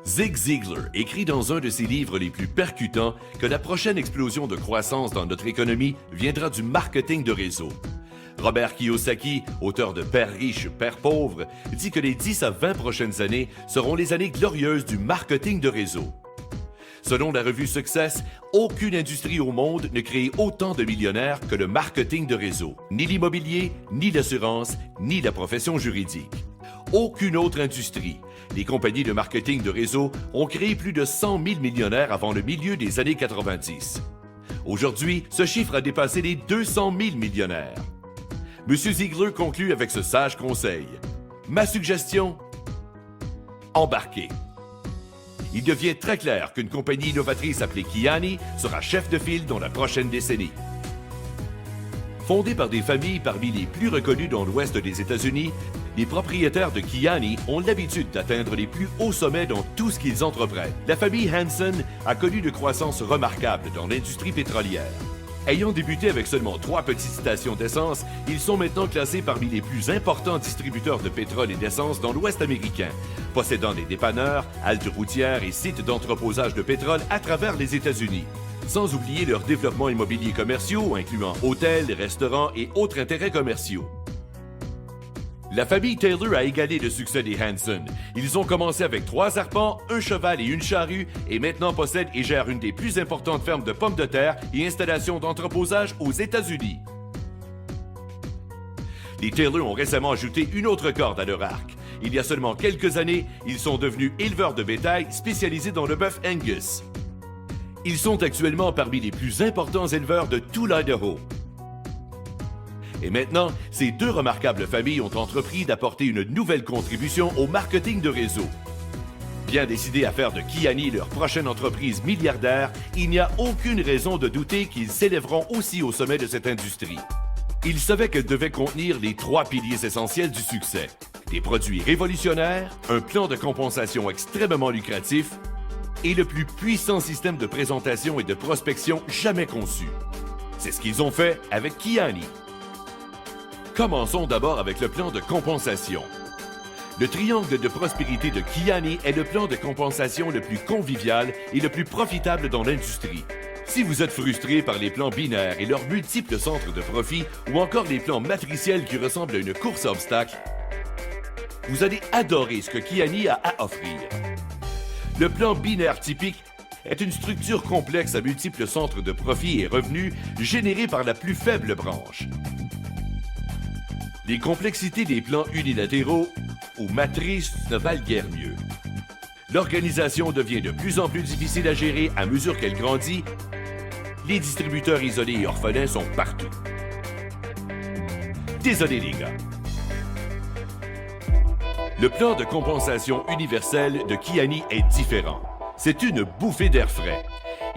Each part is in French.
Zig Ziglar écrit dans un de ses livres les plus percutants que la prochaine explosion de croissance dans notre économie viendra du marketing de réseau. Robert Kiyosaki, auteur de Père riche, Père pauvre, dit que les 10 à 20 prochaines années seront les années glorieuses du marketing de réseau. Selon la revue Success, aucune industrie au monde ne crée autant de millionnaires que le marketing de réseau, ni l'immobilier, ni l'assurance, ni la profession juridique. Aucune autre industrie. Les compagnies de marketing de réseau ont créé plus de 100 000 millionnaires avant le milieu des années 90. Aujourd'hui, ce chiffre a dépassé les 200 000 millionnaires. M. Ziglar conclut avec ce sage conseil. Ma suggestion? Embarquez. Il devient très clair qu'une compagnie innovatrice appelée Kiani sera chef de file dans la prochaine décennie. Fondée par des familles parmi les plus reconnues dans l'ouest des États-Unis, les propriétaires de Kiani ont l'habitude d'atteindre les plus hauts sommets dans tout ce qu'ils entreprennent. La famille Hanson a connu une croissance remarquable dans l'industrie pétrolière. Ayant débuté avec seulement 3 petites stations d'essence, ils sont maintenant classés parmi les plus importants distributeurs de pétrole et d'essence dans l'Ouest américain, possédant des dépanneurs, haltes routières et sites d'entreposage de pétrole à travers les États-Unis. Sans oublier leur développement immobilier commerciaux, incluant hôtels, restaurants et autres intérêts commerciaux. La famille Taylor a égalé le succès des Hanson. Ils ont commencé avec 3 arpents, un cheval et une charrue et maintenant possèdent et gèrent une des plus importantes fermes de pommes de terre et installations d'entreposage aux États-Unis. Les Taylor ont récemment ajouté une autre corde à leur arc. Il y a seulement quelques années, ils sont devenus éleveurs de bétail spécialisés dans le bœuf Angus. Ils sont actuellement parmi les plus importants éleveurs de tout l'Idaho. Et maintenant, ces 2 remarquables familles ont entrepris d'apporter une nouvelle contribution au marketing de réseau. Bien décidés à faire de Kiani leur prochaine entreprise milliardaire, il n'y a aucune raison de douter qu'ils s'élèveront aussi au sommet de cette industrie. Ils savaient qu'elle devait contenir les 3 piliers essentiels du succès. Des produits révolutionnaires, un plan de compensation extrêmement lucratif et le plus puissant système de présentation et de prospection jamais conçu. C'est ce qu'ils ont fait avec Kiani. Commençons d'abord avec le plan de compensation. Le triangle de prospérité de Kiani est le plan de compensation le plus convivial et le plus profitable dans l'industrie. Si vous êtes frustré par les plans binaires et leurs multiples centres de profit ou encore les plans matriciels qui ressemblent à une course à obstacles, vous allez adorer ce que Kiani a à offrir. Le plan binaire typique est une structure complexe à multiples centres de profit et revenus générés par la plus faible branche. Les complexités des plans unilatéraux ou matrices ne valent guère mieux. L'organisation devient de plus en plus difficile à gérer à mesure qu'elle grandit. Les distributeurs isolés et orphelins sont partout. Désolé les gars. Le plan de compensation universel de Kiani est différent. C'est une bouffée d'air frais.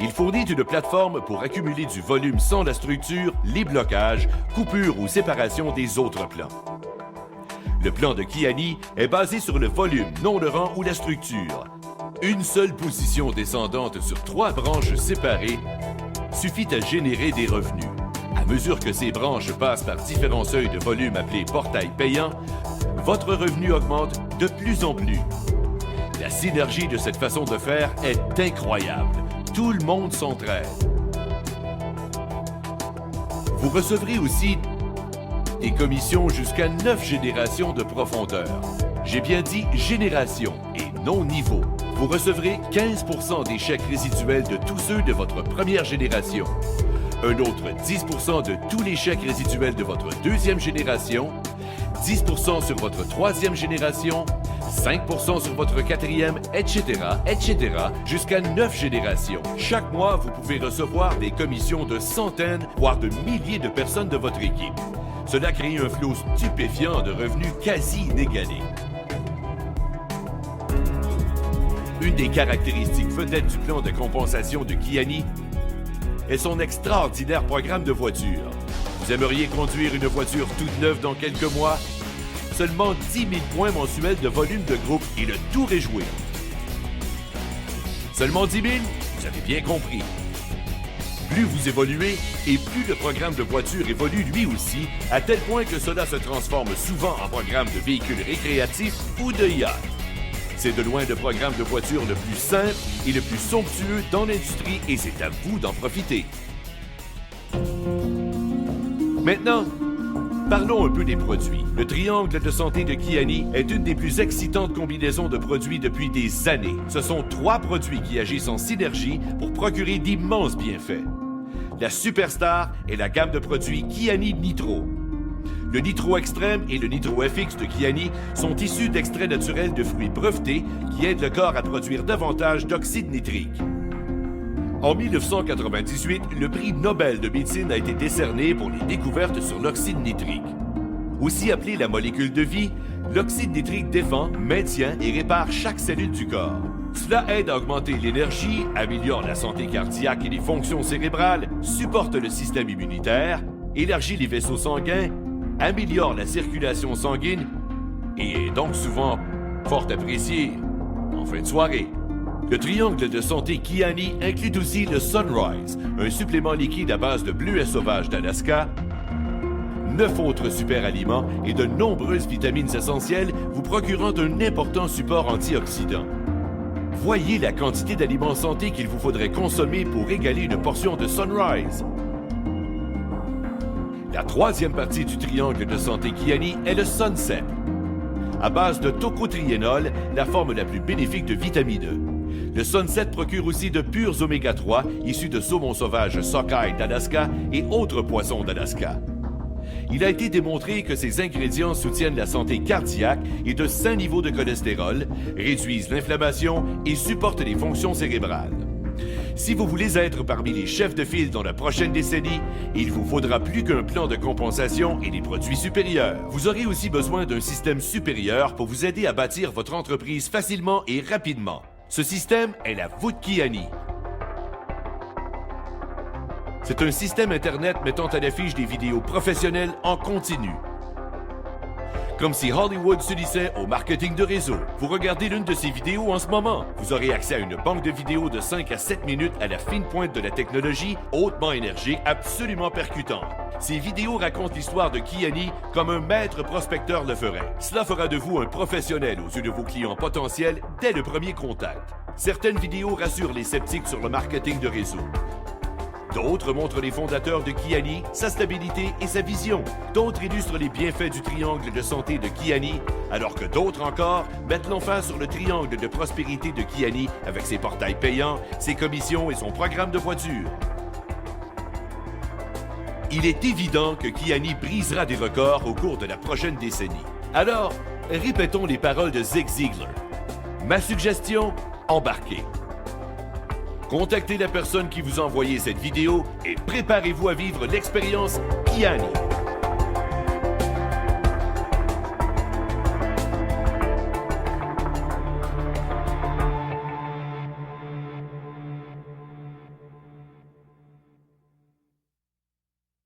Il fournit une plateforme pour accumuler du volume sans la structure, les blocages, coupures ou séparation des autres plans. Le plan de Kiani est basé sur le volume, non le rang ou la structure. Une seule position descendante sur 3 branches séparées suffit à générer des revenus. À mesure que ces branches passent par différents seuils de volume appelés portails payants, votre revenu augmente de plus en plus. La synergie de cette façon de faire est incroyable. Tout le monde s'entraide. Vous recevrez aussi des commissions jusqu'à 9 générations de profondeur. J'ai bien dit génération et non niveau. Vous recevrez 15% des chèques résiduels de tous ceux de votre première génération. Un autre 10% de tous les chèques résiduels de votre deuxième génération. 10% sur votre troisième génération. 5% sur votre quatrième, etc., jusqu'à 9 générations. Chaque mois, vous pouvez recevoir des commissions de centaines, voire de milliers de personnes de votre équipe. Cela crée un flot stupéfiant de revenus quasi inégalés. Une des caractéristiques vedettes du plan de compensation de Kiani est son extraordinaire programme de voitures. Vous aimeriez conduire une voiture toute neuve dans quelques mois? Seulement 10 000 points mensuels de volume de groupe et le tour est joué. Seulement 10 000? Vous avez bien compris. Plus vous évoluez et plus le programme de voiture évolue lui aussi, à tel point que cela se transforme souvent en programme de véhicules récréatifs ou de yachts. C'est de loin le programme de voiture le plus simple et le plus somptueux dans l'industrie et c'est à vous d'en profiter. Maintenant, parlons un peu des produits. Le triangle de santé de Kiani est une des plus excitantes combinaisons de produits depuis des années. Ce sont 3 produits qui agissent en synergie pour procurer d'immenses bienfaits. La superstar est la gamme de produits Kiani Nitro. Le Nitro Extrême et le Nitro FX de Kiani sont issus d'extraits naturels de fruits brevetés qui aident le corps à produire davantage d'oxyde nitrique. En 1998, le prix Nobel de médecine a été décerné pour les découvertes sur l'oxyde nitrique. Aussi appelé la molécule de vie, l'oxyde nitrique défend, maintient et répare chaque cellule du corps. Cela aide à augmenter l'énergie, améliore la santé cardiaque et les fonctions cérébrales, supporte le système immunitaire, élargit les vaisseaux sanguins, améliore la circulation sanguine et est donc souvent fort apprécié en fin de soirée. Le triangle de santé Kiani inclut aussi le Sunrise, un supplément liquide à base de bleuets sauvages d'Alaska, 9 autres super aliments et de nombreuses vitamines essentielles vous procurant un important support antioxydant. Voyez la quantité d'aliments santé qu'il vous faudrait consommer pour égaler une portion de Sunrise. La 3e partie du triangle de santé Kiani est le Sunset. À base de tocotriénol, la forme la plus bénéfique de vitamine E. Le Sunset procure aussi de purs oméga 3 issus de saumon sauvage sockeye d'Alaska et autres poissons d'Alaska. Il a été démontré que ces ingrédients soutiennent la santé cardiaque et de sains niveaux de cholestérol, réduisent l'inflammation et supportent les fonctions cérébrales. Si vous voulez être parmi les chefs de file dans la prochaine décennie, il vous faudra plus qu'un plan de compensation et des produits supérieurs. Vous aurez aussi besoin d'un système supérieur pour vous aider à bâtir votre entreprise facilement et rapidement. Ce système est la voûte Kiani. C'est un système Internet mettant à l'affiche des vidéos professionnelles en continu. Comme si Hollywood s'unissait au marketing de réseau. Vous regardez l'une de ces vidéos en ce moment. Vous aurez accès à une banque de vidéos de 5 à 7 minutes à la fine pointe de la technologie, hautement énergique, absolument percutante. Ces vidéos racontent l'histoire de Kiani comme un maître prospecteur le ferait. Cela fera de vous un professionnel aux yeux de vos clients potentiels dès le premier contact. Certaines vidéos rassurent les sceptiques sur le marketing de réseau. D'autres montrent les fondateurs de Kiani, sa stabilité et sa vision. D'autres illustrent les bienfaits du triangle de santé de Kiani, alors que d'autres encore mettent l'emphase sur le triangle de prospérité de Kiani avec ses portails payants, ses commissions et son programme de voiture. Il est évident que Kiani brisera des records au cours de la prochaine décennie. Alors, répétons les paroles de Zig Ziglar. Ma suggestion, embarquez. Contactez la personne qui vous a envoyé cette vidéo et préparez-vous à vivre l'expérience Kiani.